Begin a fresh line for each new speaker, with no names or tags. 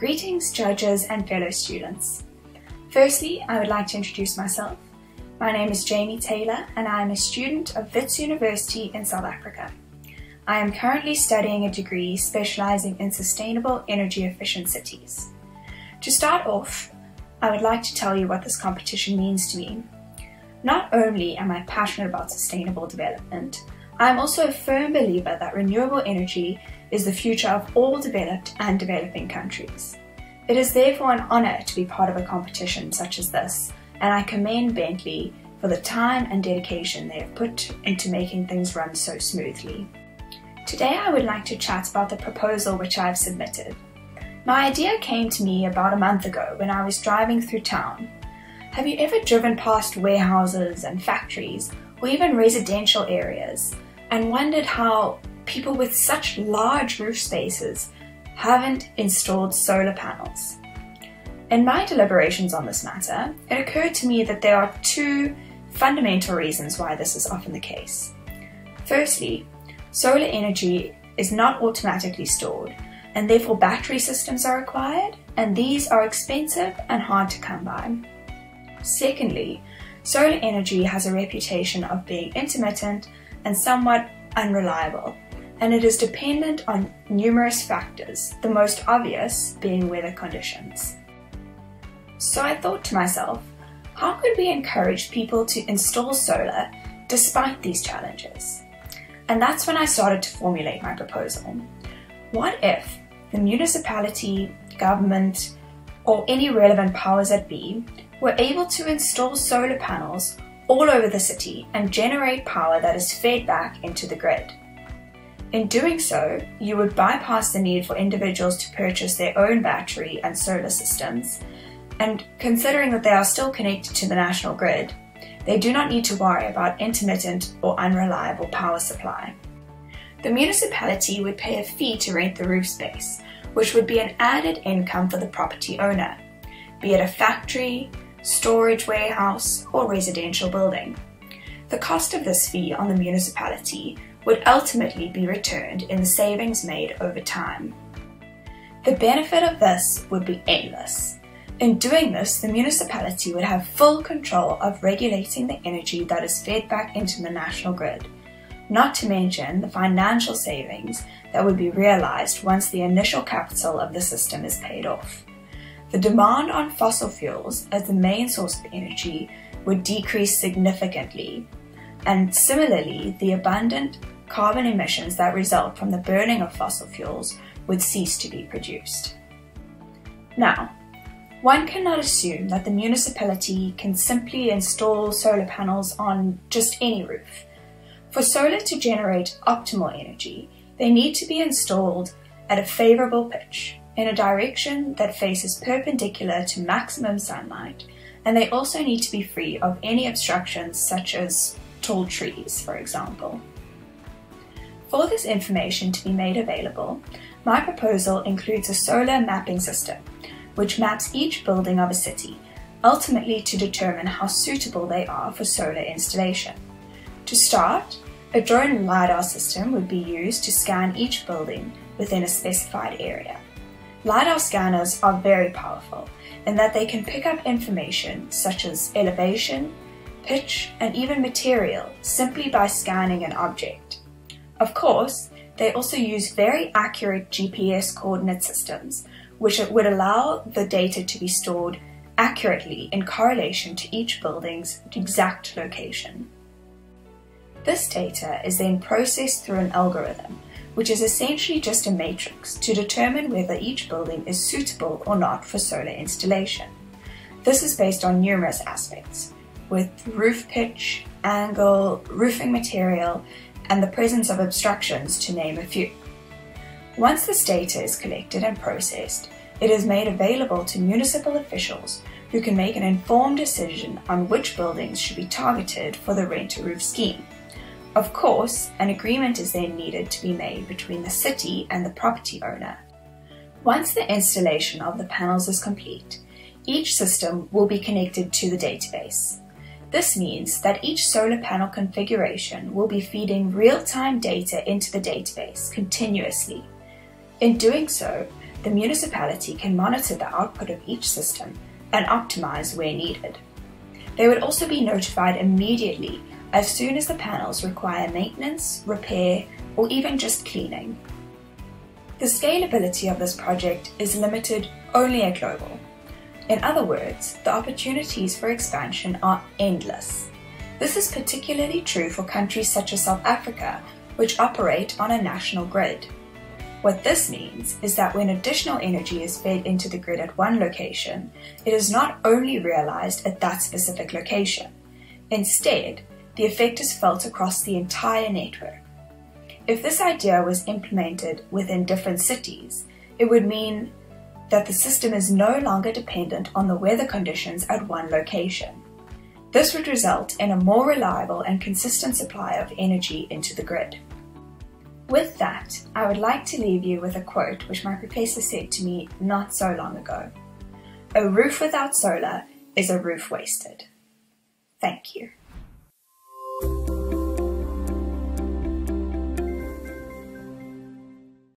Greetings, judges and fellow students. Firstly, I would like to introduce myself. My name is Jamie Taylor and I am a student of Wits University in South Africa. I am currently studying a degree specializing in sustainable energy efficient cities. To start off, I would like to tell you what this competition means to me. Not only am I passionate about sustainable development, I am also a firm believer that renewable energy is the future of all developed and developing countries. It is therefore an honour to be part of a competition such as this, and I commend Bentley for the time and dedication they have put into making things run so smoothly. Today I would like to chat about the proposal which I have submitted. My idea came to me about a month ago when I was driving through town. Have you ever driven past warehouses and factories or even residential areas and wondered how people with such large roof spaces haven't installed solar panels? In my deliberations on this matter, it occurred to me that there are two fundamental reasons why this is often the case. Firstly, solar energy is not automatically stored, and therefore battery systems are required, and these are expensive and hard to come by. Secondly, solar energy has a reputation of being intermittent and somewhat unreliable, and it is dependent on numerous factors, the most obvious being weather conditions. So I thought to myself, how could we encourage people to install solar despite these challenges? And that's when I started to formulate my proposal. What if the municipality, government, or any relevant powers that be were able to install solar panels all over the city and generate power that is fed back into the grid? In doing so, you would bypass the need for individuals to purchase their own battery and solar systems, and considering that they are still connected to the national grid, they do not need to worry about intermittent or unreliable power supply. The municipality would pay a fee to rent the roof space, which would be an added income for the property owner, be it a factory, storage warehouse, or residential building. The cost of this fee on the municipality would ultimately be returned in the savings made over time. The benefit of this would be endless. In doing this, the municipality would have full control of regulating the energy that is fed back into the national grid, not to mention the financial savings that would be realized once the initial capital of the system is paid off. The demand on fossil fuels as the main source of energy would decrease significantly, and similarly, the abundant carbon emissions that result from the burning of fossil fuels would cease to be produced. Now, one cannot assume that the municipality can simply install solar panels on just any roof. For solar to generate optimal energy, they need to be installed at a favorable pitch, in a direction that faces perpendicular to maximum sunlight, and they also need to be free of any obstructions such as tall trees, for example. For this information to be made available, my proposal includes a solar mapping system, which maps each building of a city, ultimately to determine how suitable they are for solar installation. To start, a drone LiDAR system would be used to scan each building within a specified area. LiDAR scanners are very powerful in that they can pick up information such as elevation, pitch, and even material simply by scanning an object. Of course, they also use very accurate GPS coordinate systems, which would allow the data to be stored accurately in correlation to each building's exact location. This data is then processed through an algorithm, which is essentially just a matrix to determine whether each building is suitable or not for solar installation. This is based on numerous aspects, with roof pitch, angle, roofing material, and the presence of obstructions, to name a few. Once this data is collected and processed, it is made available to municipal officials who can make an informed decision on which buildings should be targeted for the rent-a-roof scheme. Of course, an agreement is then needed to be made between the city and the property owner. Once the installation of the panels is complete, each system will be connected to the database. This means that each solar panel configuration will be feeding real-time data into the database continuously. In doing so, the municipality can monitor the output of each system and optimize where needed. They would also be notified immediately as soon as the panels require maintenance, repair, or even just cleaning. The scalability of this project is limited only at global. In other words, the opportunities for expansion are endless. This is particularly true for countries such as South Africa, which operate on a national grid. What this means is that when additional energy is fed into the grid at one location, it is not only realized at that specific location. Instead, the effect is felt across the entire network. If this idea was implemented within different cities, it would mean that the system is no longer dependent on the weather conditions at one location. This would result in a more reliable and consistent supply of energy into the grid. With that, I would like to leave you with a quote which my professor said to me not so long ago. "A roof without solar is a roof wasted." Thank you.